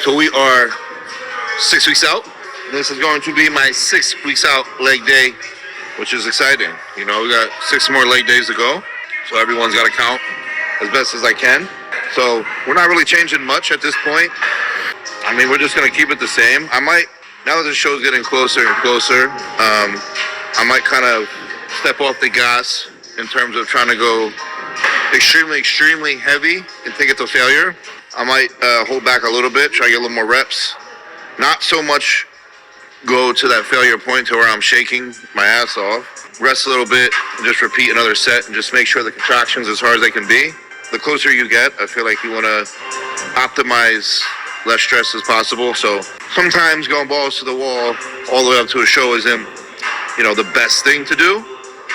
So we are 6 weeks out. This is going to be my 6 weeks out leg day, which is exciting. You know, we got 6 more leg days to go. So everyone's got to count as best as I can. So we're not really changing much at this point. I mean, we're just going to keep it the same. I might, now that the show's getting closer and closer, I might kind of step off the gas in terms of trying to go extremely heavy and take it to failure. I might hold back a little bit, try to get a little more reps. Not so much go to that failure point to where I'm shaking my ass off. Rest a little bit and just repeat another set and just make sure the contractions as hard as they can be. The closer you get, I feel like you want to optimize less stress as possible. So sometimes going balls to the wall all the way up to a show isn't, you know, the best thing to do.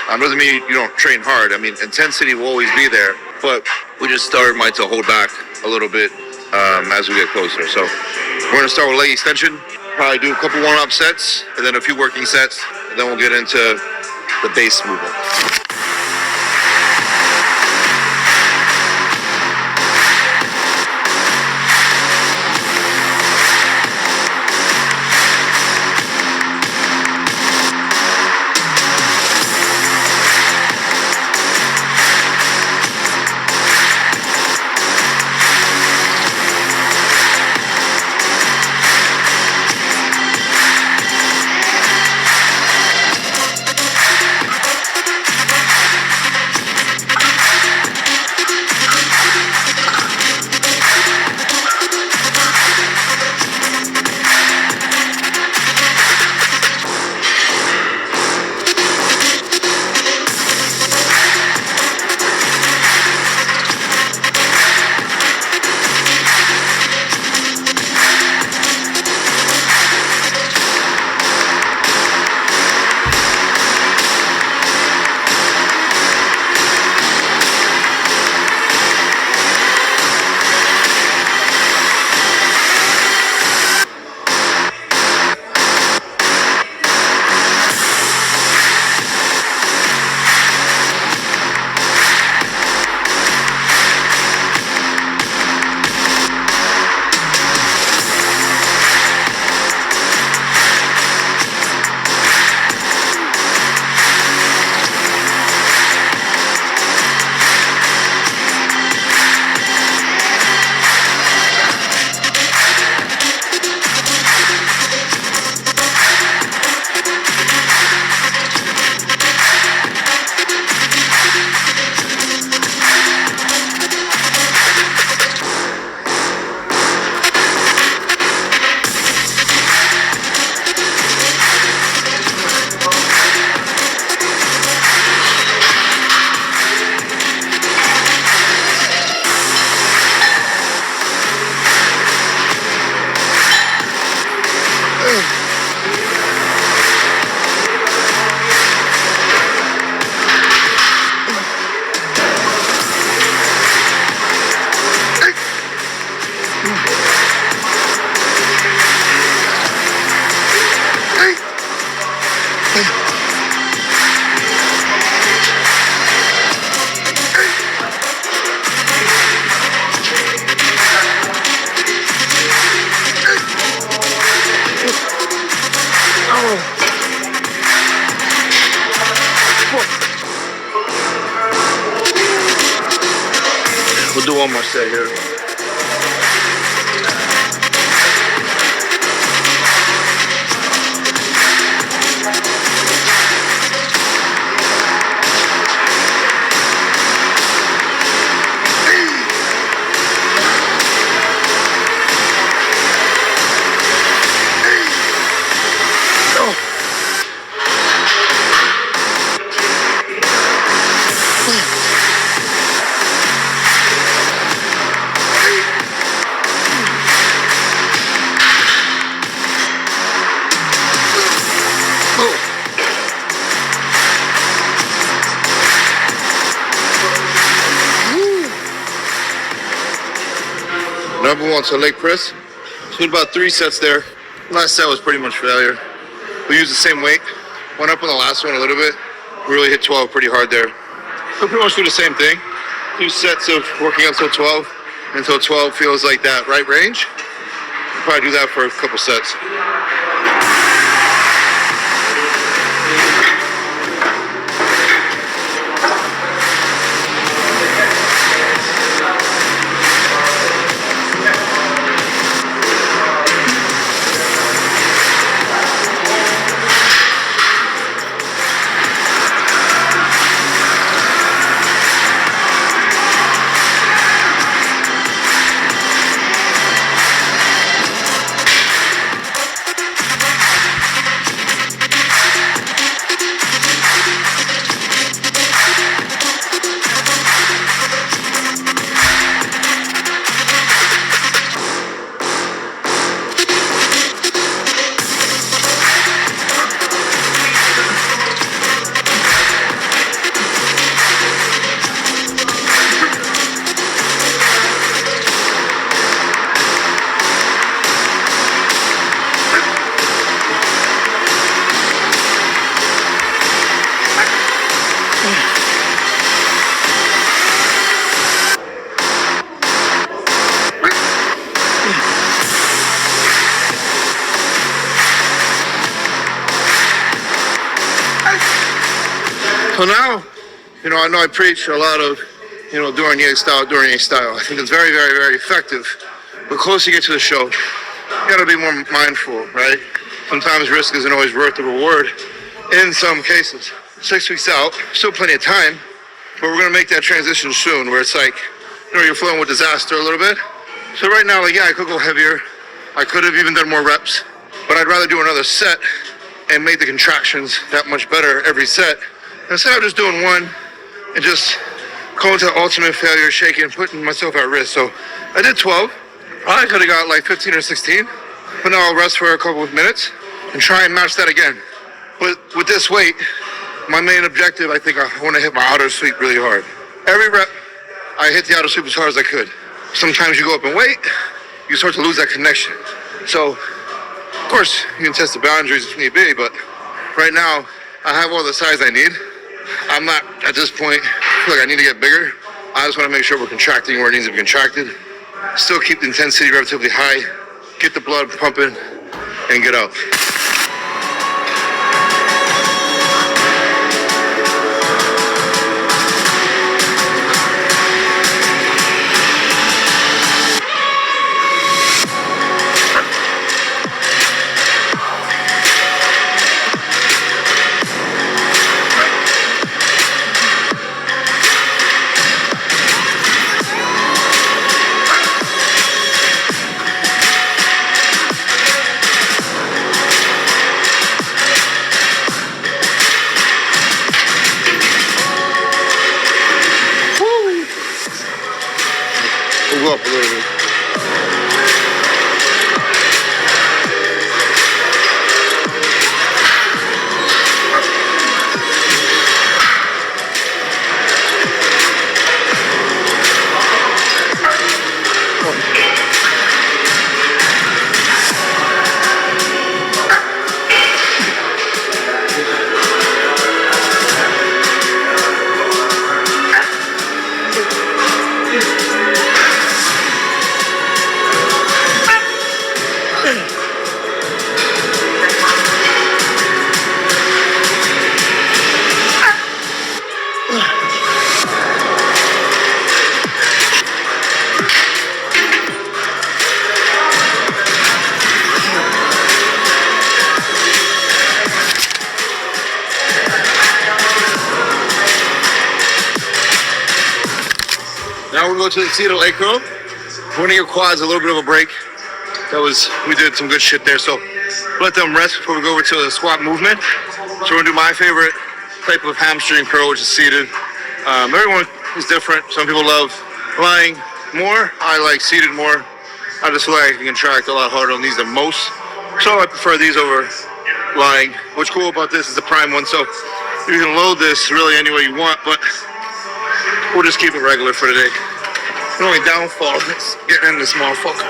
Doesn't mean you don't train hard. I mean, intensity will always be there, but we just might to hold back a little bit as we get closer. So we're going to start with leg extension, probably do a couple warm-up sets, and then a few working sets, and then we'll get into the base movement. We'll do one more set here. Number one, so leg press. So about 3 sets there. Last set was pretty much failure. We used the same weight. Went up on the last one a little bit. We really hit 12 pretty hard there. We'll pretty much do the same thing. 2 sets of working until 12 feels like that right range. Probably do that for a couple sets. So now, I know I preach a lot of, Dornier style. I think it's very, very, very effective. The closer you get to the show, you gotta be more mindful, right? Sometimes risk isn't always worth the reward. In some cases, 6 weeks out, still plenty of time, but we're gonna make that transition soon where it's like, you're flowing with disaster a little bit. So right now, I could go heavier. I could have even done more reps, but I'd rather do another set and make the contractions that much better every set. Instead of just doing one and just going to ultimate failure, shaking, putting myself at risk. So I did 12. Probably could have got like 15 or 16, but now I'll rest for a couple of minutes and try and match that again. But with this weight, my main objective, I think I want to hit my outer sweep really hard. Every rep, I hit the outer sweep as hard as I could. Sometimes you go up in weight, you start to lose that connection. So, of course, you can test the boundaries if need be, but right now, I have all the size I need. I'm not, at this point, I feel like I need to get bigger. I just want to make sure we're contracting where it needs to be contracted. Still keep the intensity relatively high, get the blood pumping, and get out. We'll go up a little bit. Now we're going to go to the seated leg curl. We're gonna give quads a little bit of a break. We did some good shit there, so let them rest before we go over to the squat movement. So we're gonna do my favorite type of hamstring curl, which is seated. Everyone is different. Some people love lying more. I like seated more. I just feel like I can contract a lot harder on these than most. So I prefer these over lying. What's cool about this is the prime one, so you can load this really any way you want, but we'll just keep it regular for today. The only downfall is getting in this motherfucker.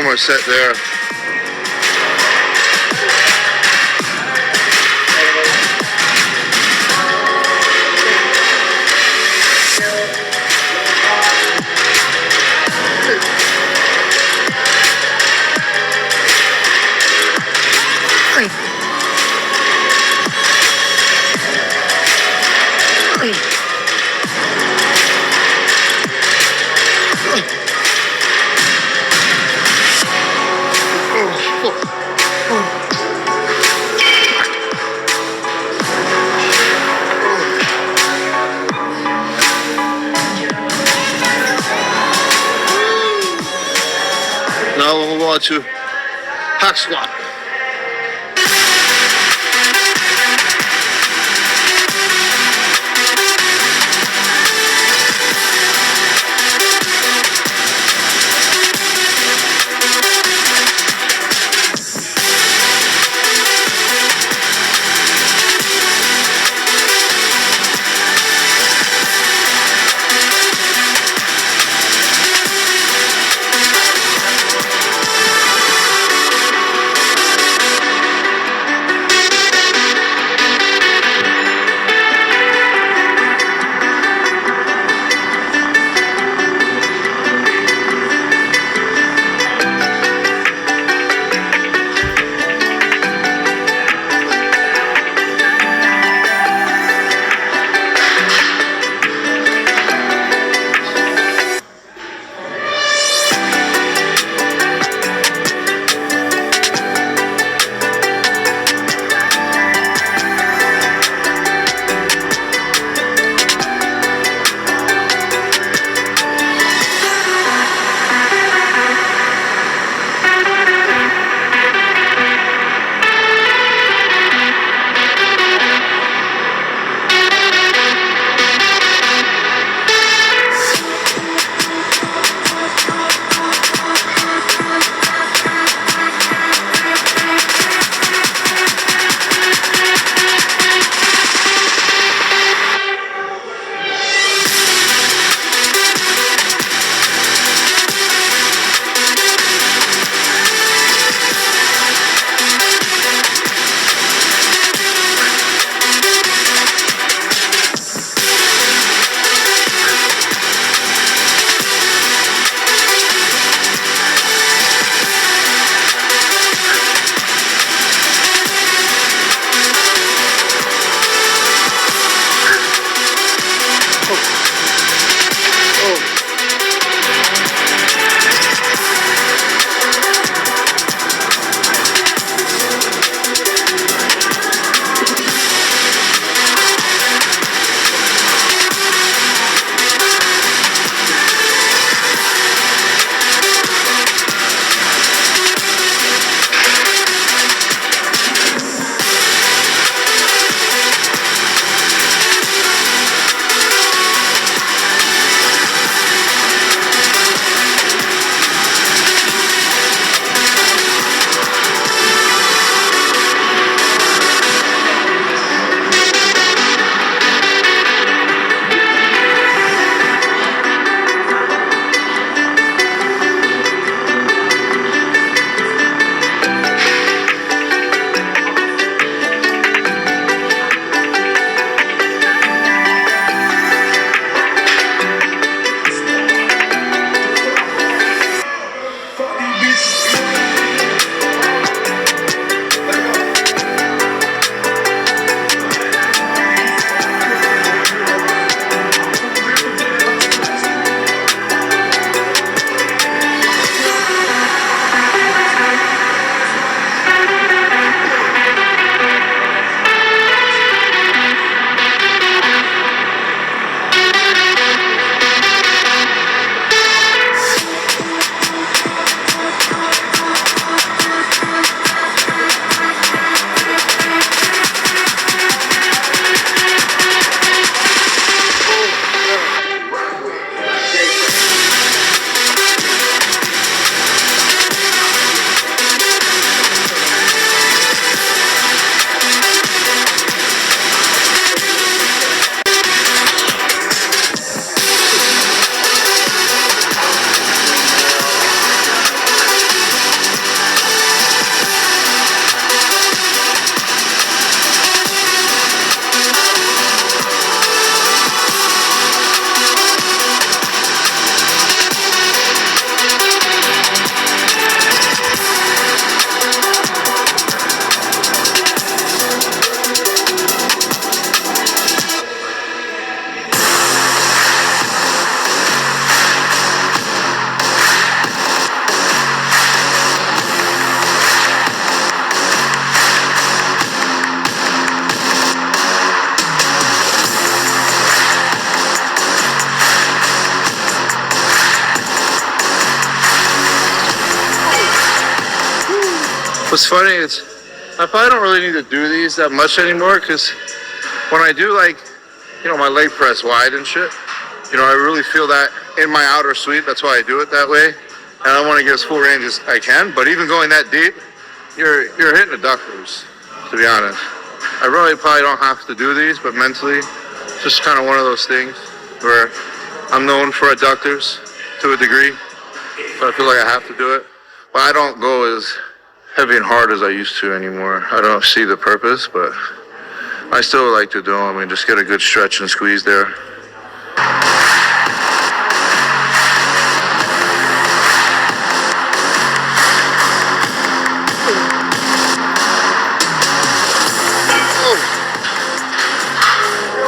One more set there. Now we'll move on to hack squat. What's funny is I probably don't really need to do these that much anymore, because when I do, like, you know, my leg press wide and shit, you know, I really feel that in my outer sweep. That's why I do it that way. And I want to get as full range as I can. But even going that deep, you're hitting adductors, to be honest. I really probably don't have to do these, but mentally, it's just kind of one of those things where I'm known for adductors to a degree, so I feel like I have to do it. But I don't go as heavy and hard as I used to anymore. I don't see the purpose, but I still like to do them. I mean, just get a good stretch and squeeze there.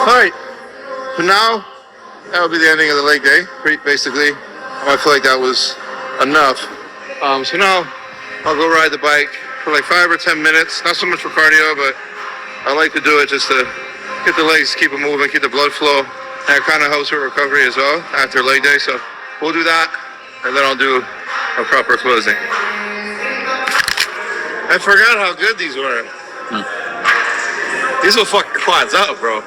Alright, so now that will be the ending of the leg day, basically. I feel like that was enough. So now I'll go ride the bike for like 5 or 10 minutes. Not so much for cardio, but I like to do it just to get the legs, keep them moving, keep the blood flow. And it kind of helps with recovery as well after leg day. So we'll do that, and then I'll do a proper closing. I forgot how good these were. These will fuck your quads up, bro.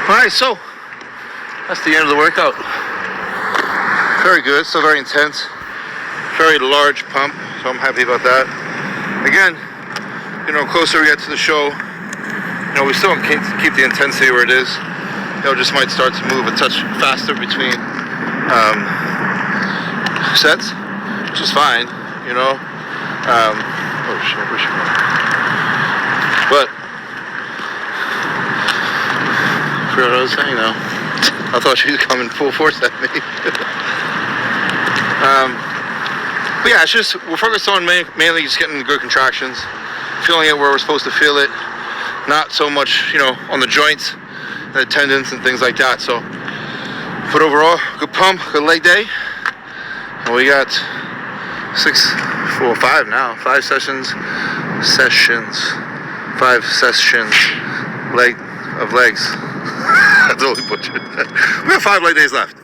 Alright, so that's the end of the workout. Very good, still very intense. Very large pump, so I'm happy about that. Again, you know, closer we get to the show, you know, we still keep the intensity where it is. You know, just might start to move a touch faster between sets, which is fine, you know. Oh shit, where's she going? But I forgot what I was saying now. I thought she was coming full force at me. But yeah, it's just, we're focused on mainly just getting good contractions, feeling it where we're supposed to feel it, not so much, you know, on the joints, the tendons and things like that. So, but overall, good pump, good leg day. And we got 5 sessions, 5 sessions of legs. That's totally butchered. We have 5 leg days left.